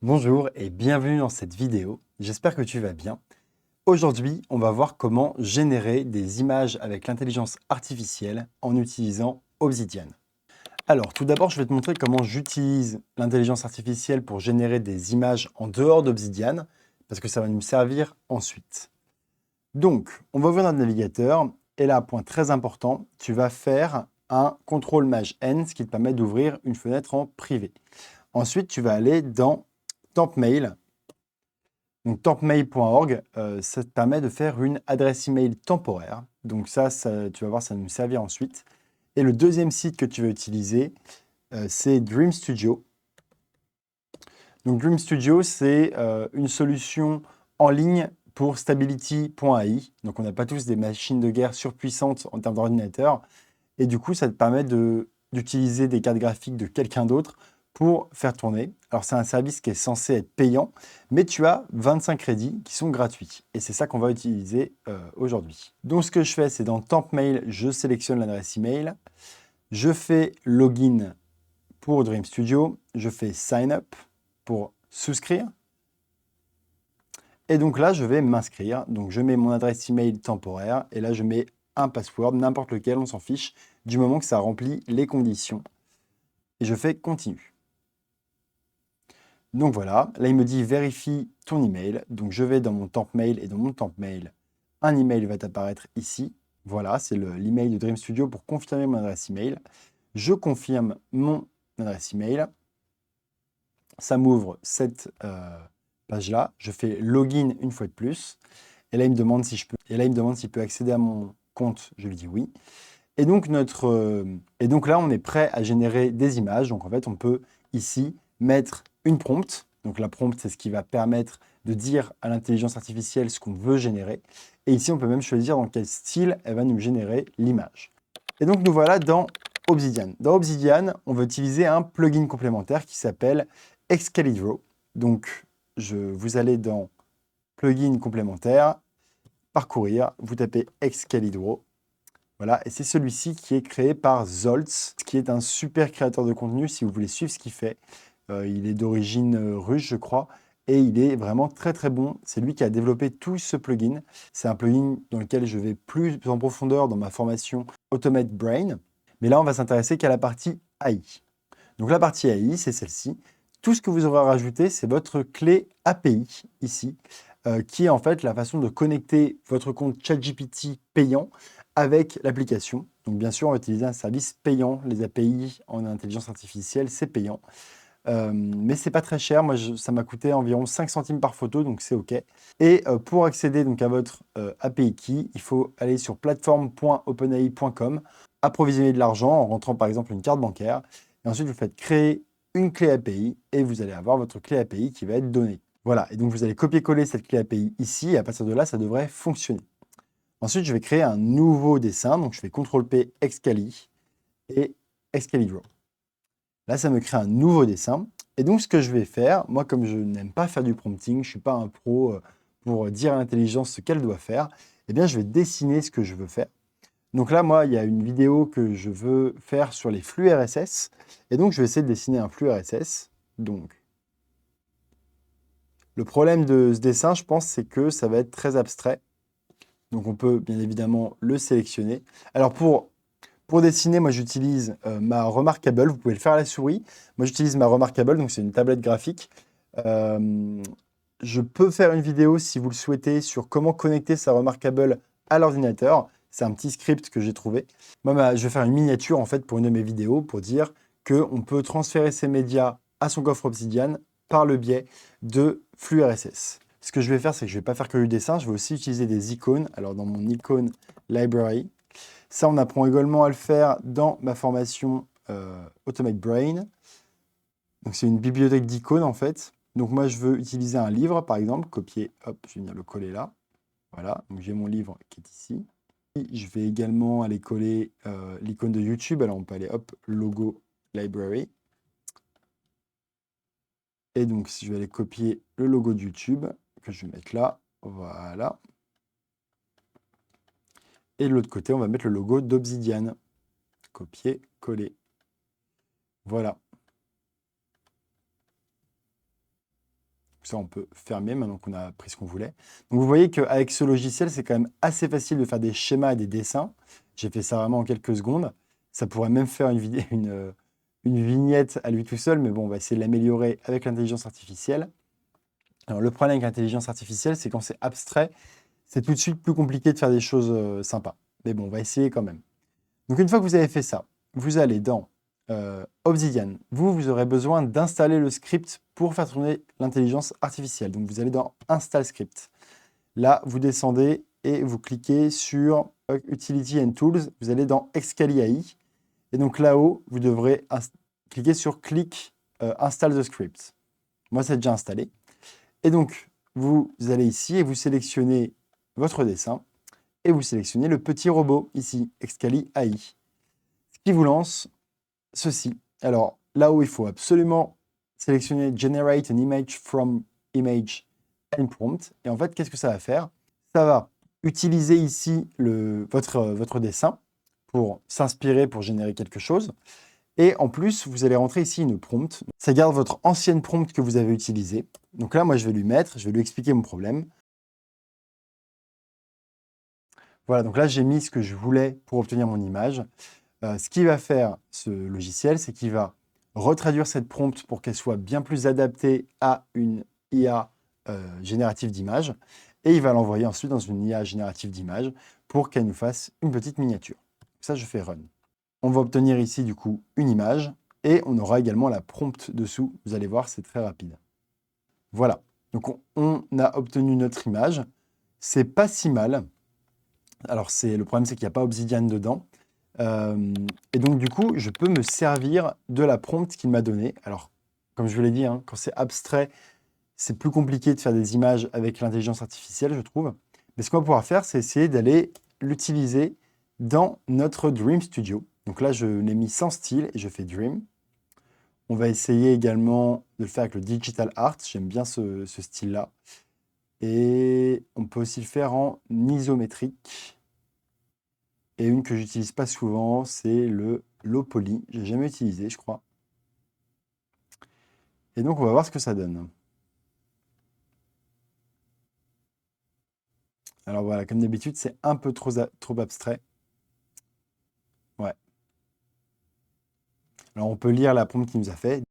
Bonjour et bienvenue dans cette vidéo. J'espère que tu vas bien. Aujourd'hui, on va voir comment générer des images avec l'intelligence artificielle en utilisant Obsidian. Alors, tout d'abord, je vais te montrer comment j'utilise l'intelligence artificielle pour générer des images en dehors d'Obsidian, parce que ça va nous servir ensuite. Donc, on va ouvrir notre navigateur, et là, point très important, tu vas faire un CTRL-MAJ-N, ce qui te permet d'ouvrir une fenêtre en privé. Ensuite, tu vas aller dans TempMail. Donc, tempmail.org, ça te permet de faire une adresse email temporaire. Donc ça, tu vas voir, ça va nous servir ensuite. Et le deuxième site que tu vas utiliser, c'est Dream Studio. Donc Dream Studio, c'est une solution en ligne pour stability.ai. Donc on n'a pas tous des machines de guerre surpuissantes en termes d'ordinateur. Et du coup, ça te permet d'utiliser des cartes graphiques de quelqu'un d'autre pour faire tourner. Alors, c'est un service qui est censé être payant, mais tu as 25 crédits qui sont gratuits. Et c'est ça qu'on va utiliser aujourd'hui. Donc, ce que je fais, c'est dans TempMail, je sélectionne l'adresse email. Je fais Login pour Dream Studio. Je fais Sign Up pour souscrire. Et donc là, je vais m'inscrire. Donc, je mets mon adresse email temporaire. Et là, je mets un password, n'importe lequel, on s'en fiche, du moment que ça remplit les conditions. Et je fais continue. Donc voilà, là il me dit vérifie ton email. Donc je vais dans mon TempMail et dans mon TempMail, un email va t'apparaître ici. Voilà, c'est l'email de Dream Studio pour confirmer mon adresse email. Je confirme mon adresse email. Ça m'ouvre cette page-là. Je fais login une fois de plus. Et là, il me demande si je peux. Et là, il me demande s'il peut accéder à mon compte. Je lui dis oui. Et donc, là, on est prêt à générer des images. Donc, en fait, on peut ici mettre une prompt. Donc, la prompt, c'est ce qui va permettre de dire à l'intelligence artificielle ce qu'on veut générer. Et ici, on peut même choisir dans quel style elle va nous générer l'image. Et donc, nous voilà dans Obsidian. Dans Obsidian, on va utiliser un plugin complémentaire qui s'appelle Excalidraw. Donc, vous allez dans plugin complémentaire, parcourir, vous tapez Excalidraw. Voilà, et c'est celui-ci qui est créé par Zoltz, qui est un super créateur de contenu si vous voulez suivre ce qu'il fait. Il est d'origine russe, je crois, et il est vraiment très très bon. C'est lui qui a développé tout ce plugin. C'est un plugin dans lequel je vais plus en profondeur dans ma formation Automate Brain. Mais là, on va s'intéresser qu'à la partie AI. Donc la partie AI, c'est celle-ci. Tout ce que vous aurez rajouté, c'est votre clé API ici, qui est en fait la façon de connecter votre compte ChatGPT payant avec l'application. Donc bien sûr, on va utiliser un service payant. Les API en intelligence artificielle, c'est payant. Mais c'est pas très cher. Moi, ça m'a coûté environ 5 centimes par photo, donc c'est OK. Et pour accéder donc à votre API key, il faut aller sur platform.openai.com, approvisionner de l'argent en rentrant par exemple une carte bancaire. Et ensuite, vous faites créer une clé API et vous allez avoir votre clé API qui va être donnée. Voilà, et donc vous allez copier-coller cette clé API ici, et à partir de là, ça devrait fonctionner. Ensuite, je vais créer un nouveau dessin, donc je fais CTRL-P Excali et Excalidraw. Là, ça me crée un nouveau dessin. Et donc, ce que je vais faire, moi, comme je n'aime pas faire du prompting, je ne suis pas un pro pour dire à l'intelligence ce qu'elle doit faire, eh bien, je vais dessiner ce que je veux faire. Donc là, moi, il y a une vidéo que je veux faire sur les flux RSS. Et donc, je vais essayer de dessiner un flux RSS. Donc, le problème de ce dessin, je pense, c'est que ça va être très abstrait. Donc, on peut bien évidemment le sélectionner. Alors, pour dessiner, moi, j'utilise ma Remarkable. Vous pouvez le faire à la souris. Moi, j'utilise ma Remarkable, donc c'est une tablette graphique. Je peux faire une vidéo, si vous le souhaitez, sur comment connecter sa Remarkable à l'ordinateur. C'est un petit script que j'ai trouvé. Moi, je vais faire une miniature, en fait, pour une de mes vidéos, pour dire qu'on peut transférer ses médias à son coffre Obsidian par le biais de flux RSS. Ce que je vais faire, c'est que je ne vais pas faire que du dessin, je vais aussi utiliser des icônes. Alors, dans mon icône library, ça, on apprend également à le faire dans ma formation Automate Brain. Donc, c'est une bibliothèque d'icônes, en fait. Donc, moi, je veux utiliser un livre, par exemple, copier, hop, je vais venir le coller là. Voilà, donc j'ai mon livre qui est ici. Et je vais également aller coller l'icône de YouTube. Alors, on peut aller, hop, logo library. Et donc, si je vais aller copier le logo de YouTube, que je vais mettre là, voilà. Et de l'autre côté, on va mettre le logo d'Obsidian. Copier, coller. Voilà. ça, on peut fermer maintenant qu'on a pris ce qu'on voulait. Donc, vous voyez qu'avec ce logiciel, c'est quand même assez facile de faire des schémas et des dessins. J'ai fait ça vraiment en quelques secondes. Ça pourrait même faire une vignette à lui tout seul, mais bon, on va essayer de l'améliorer avec l'intelligence artificielle. Alors, le problème avec l'intelligence artificielle, c'est quand c'est abstrait, c'est tout de suite plus compliqué de faire des choses sympas. Mais bon, on va essayer quand même. Donc, une fois que vous avez fait ça, vous allez dans Obsidian. Vous aurez besoin d'installer le script pour faire tourner l'intelligence artificielle. Donc, vous allez dans Install Script. Là, vous descendez et vous cliquez sur Utility and Tools. Vous allez dans Excali AI. Et donc, là-haut, vous devrez cliquer sur Click Install the Script. Moi, c'est déjà installé. Et donc, vous allez ici et vous sélectionnez votre dessin et vous sélectionnez le petit robot ici, Excali AI, ce qui vous lance ceci. Alors, là où il faut absolument sélectionner Generate an image from image and prompt. Et en fait, qu'est-ce que ça va faire? Ça va utiliser ici votre dessin pour s'inspirer, pour générer quelque chose. Et en plus, vous allez rentrer ici une prompt. Ça garde votre ancienne prompt que vous avez utilisée. Donc là, moi, je vais lui expliquer mon problème. Voilà, donc là, j'ai mis ce que je voulais pour obtenir mon image. Ce qu'il va faire, ce logiciel, c'est qu'il va retraduire cette prompt pour qu'elle soit bien plus adaptée à une IA générative d'images. Et il va l'envoyer ensuite dans une IA générative d'images pour qu'elle nous fasse une petite miniature. Ça, je fais Run. On va obtenir ici, du coup, une image. Et on aura également la prompt dessous. Vous allez voir, c'est très rapide. Voilà. Donc, on a obtenu notre image. C'est pas si mal. Alors, le problème, c'est qu'il n'y a pas Obsidian dedans. Et donc, du coup, je peux me servir de la prompt qu'il m'a donnée. Alors, comme je vous l'ai dit, hein, quand c'est abstrait, c'est plus compliqué de faire des images avec l'intelligence artificielle, je trouve. Mais ce qu'on va pouvoir faire, c'est essayer d'aller l'utiliser dans notre Dream Studio. Donc là, je l'ai mis sans style et je fais Dream. On va essayer également de le faire avec le Digital Art. J'aime bien ce style-là. Et on peut aussi le faire en isométrique. Et une que j'utilise pas souvent, c'est le Low Poly. J'ai jamais utilisé, je crois. Et donc, on va voir ce que ça donne. Alors voilà, comme d'habitude, c'est un peu trop abstrait. Ouais. Alors, on peut lire la prompt qu'il nous a fait.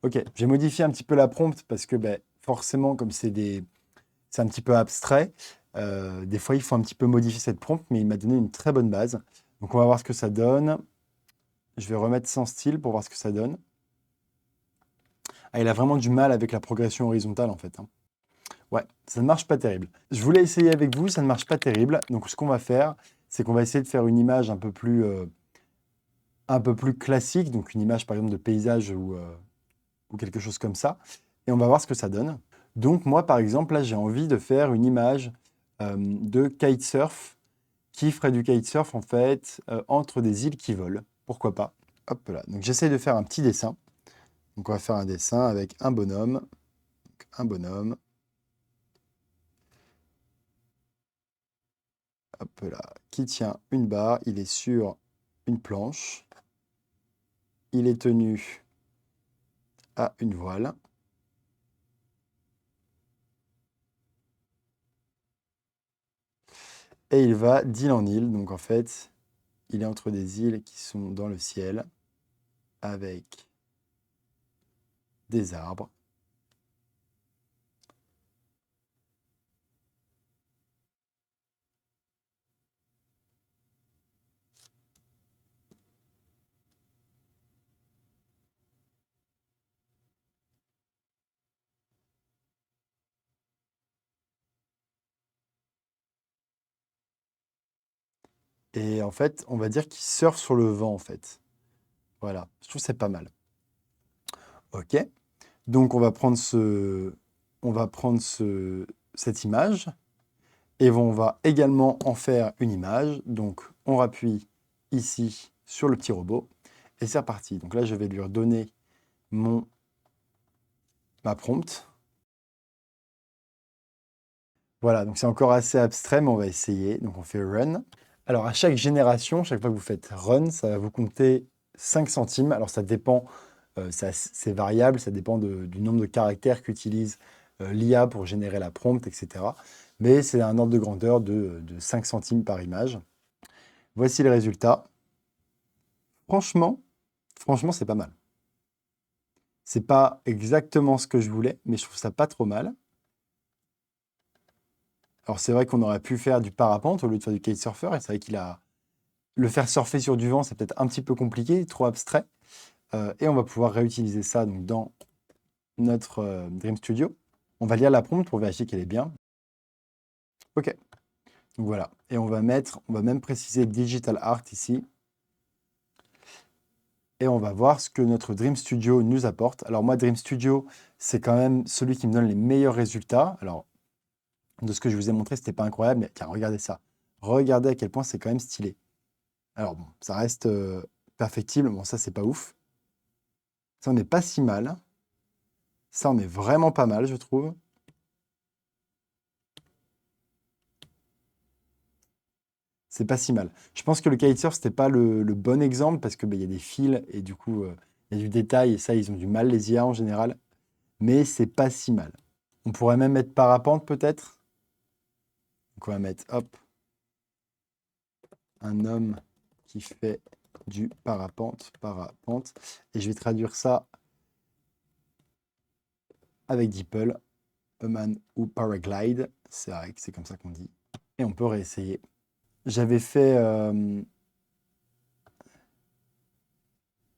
Ok, j'ai modifié un petit peu la prompt parce que forcément, comme c'est un petit peu abstrait, des fois, il faut un petit peu modifier cette prompt, mais il m'a donné une très bonne base. Donc, on va voir ce que ça donne. Je vais remettre sans style pour voir ce que ça donne. Ah, il a vraiment du mal avec la progression horizontale, en fait. Hein. Ouais, ça ne marche pas terrible. Je voulais essayer avec vous, ça ne marche pas terrible. Donc, ce qu'on va faire, c'est qu'on va essayer de faire une image un peu plus classique. Donc, une image, par exemple, de paysage ou quelque chose comme ça. Et on va voir ce que ça donne. Donc, moi, par exemple, là, j'ai envie de faire une image de kitesurf qui ferait du kitesurf, en fait, entre des îles qui volent. Pourquoi pas? Hop là. Donc, j'essaye de faire un petit dessin. Donc, on va faire un dessin avec un bonhomme. Donc, un bonhomme. Hop là. Qui tient une barre. Il est sur une planche. Il est tenu à une voile. Et il va d'île en île. Donc, en fait, il est entre des îles qui sont dans le ciel avec des arbres. Et en fait, on va dire qu'il surfe sur le vent, en fait. Voilà, je trouve que c'est pas mal. OK. Donc, on va prendre cette image et on va également en faire une image. Donc, on appuie ici sur le petit robot et c'est reparti. Donc là, je vais lui redonner ma prompt. Voilà, donc c'est encore assez abstrait, mais on va essayer. Donc, on fait Run. Alors, à chaque génération, chaque fois que vous faites Run, ça va vous compter 5 centimes. Alors, ça dépend C'est variable, ça dépend du nombre de caractères qu'utilise l'IA pour générer la prompt, etc. Mais c'est un ordre de grandeur de 5 centimes par image. Voici le résultat. Franchement, c'est pas mal. C'est pas exactement ce que je voulais, mais je trouve ça pas trop mal. Alors c'est vrai qu'on aurait pu faire du parapente au lieu de faire du kitesurfer, et c'est vrai qu'il a... Le faire surfer sur du vent, c'est peut-être un petit peu compliqué, trop abstrait. Et on va pouvoir réutiliser ça donc, dans notre Dream Studio. On va lire la prompt pour vérifier qu'elle est bien. OK. Donc voilà. Et on va même préciser Digital Art ici. Et on va voir ce que notre Dream Studio nous apporte. Alors moi, Dream Studio, c'est quand même celui qui me donne les meilleurs résultats. Alors, de ce que je vous ai montré, c'était pas incroyable, mais tiens, regardez ça. Regardez à quel point c'est quand même stylé. Alors bon, ça reste perfectible. Bon, ça, c'est pas ouf. Ça, on n'est pas si mal. Ça, on est vraiment pas mal, je trouve. C'est pas si mal. Je pense que le kitesurf, c'était pas le bon exemple parce que, il y a des fils et du coup, il y a du détail et ça, ils ont du mal, les IA en général. Mais c'est pas si mal. On pourrait même mettre parapente peut-être. Donc on va mettre, hop, un homme qui fait du parapente. Et je vais traduire ça avec DeepL, a man ou paraglide. C'est vrai que c'est comme ça qu'on dit. Et on peut réessayer. J'avais fait...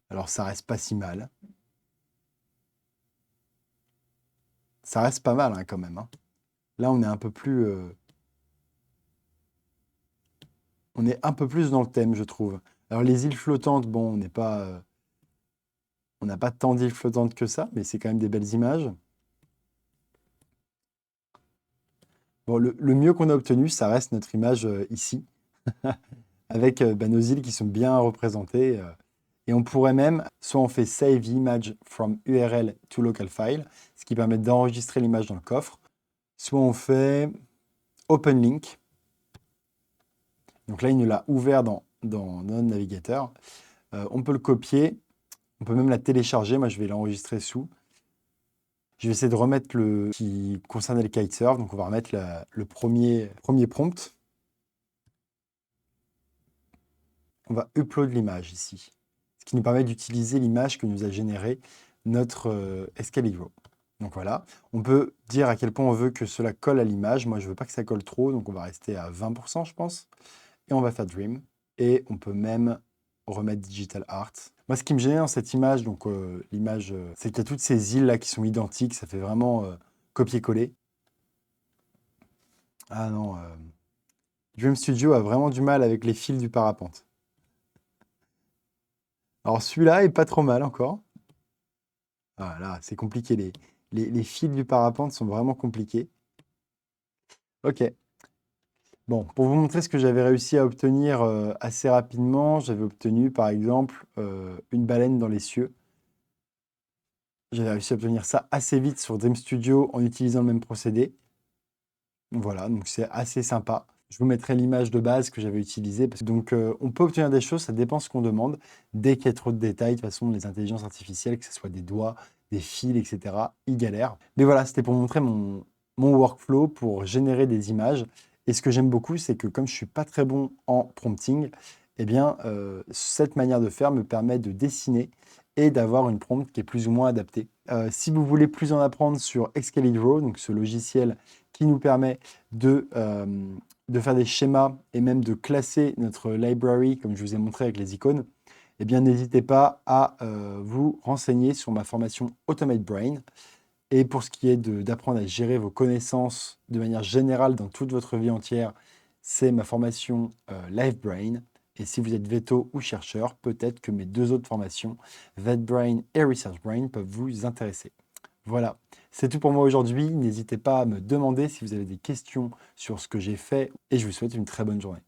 alors ça reste pas si mal. Ça reste pas mal hein, quand même. Hein. Là, on est un peu plus... on est un peu plus dans le thème, je trouve. Alors les îles flottantes, bon, on n'a pas tant d'îles flottantes que ça, mais c'est quand même des belles images. Bon, le mieux qu'on a obtenu, ça reste notre image ici, avec nos îles qui sont bien représentées. Et on pourrait même, soit on fait Save Image from URL to Local File, ce qui permet d'enregistrer l'image dans le coffre, soit on fait Open Link. Donc là, il nous l'a ouvert dans notre navigateur. On peut le copier, on peut même la télécharger. Moi, je vais l'enregistrer sous. Je vais essayer de remettre le qui concernait le kitesurf. Donc, on va remettre le premier prompt. On va upload l'image ici. Ce qui nous permet d'utiliser l'image que nous a générée notre Excalibur. Donc voilà, on peut dire à quel point on veut que cela colle à l'image. Moi, je ne veux pas que ça colle trop, donc on va rester à 20%, je pense. Et on va faire Dream. Et on peut même remettre Digital Art. Moi, ce qui me gênait dans cette image, donc l'image, c'est qu'il y a toutes ces îles-là qui sont identiques. Ça fait vraiment copier-coller. Ah non, Dream Studio a vraiment du mal avec les fils du parapente. Alors celui-là est pas trop mal encore. Ah là, c'est compliqué. Les fils du parapente sont vraiment compliqués. Ok. Bon, pour vous montrer ce que j'avais réussi à obtenir assez rapidement, j'avais obtenu par exemple une baleine dans les cieux. J'avais réussi à obtenir ça assez vite sur Dream Studio en utilisant le même procédé. Voilà, donc c'est assez sympa. Je vous mettrai l'image de base que j'avais utilisée. Donc on peut obtenir des choses, ça dépend ce qu'on demande. Dès qu'il y a trop de détails, de toute façon, les intelligences artificielles, que ce soit des doigts, des fils, etc., ils galèrent. Mais voilà, c'était pour montrer mon workflow pour générer des images. Et ce que j'aime beaucoup, c'est que comme je ne suis pas très bon en prompting, eh bien, cette manière de faire me permet de dessiner et d'avoir une prompt qui est plus ou moins adaptée. Si vous voulez plus en apprendre sur Excalibur, donc ce logiciel qui nous permet de faire des schémas et même de classer notre library, comme je vous ai montré avec les icônes, eh bien, n'hésitez pas à vous renseigner sur ma formation Automate Brain. Et pour ce qui est d'apprendre à gérer vos connaissances de manière générale dans toute votre vie entière, c'est ma formation Live Brain. Et si vous êtes veto ou chercheur, peut-être que mes deux autres formations, VetBrain et Research Brain, peuvent vous intéresser. Voilà, c'est tout pour moi aujourd'hui. N'hésitez pas à me demander si vous avez des questions sur ce que j'ai fait et je vous souhaite une très bonne journée.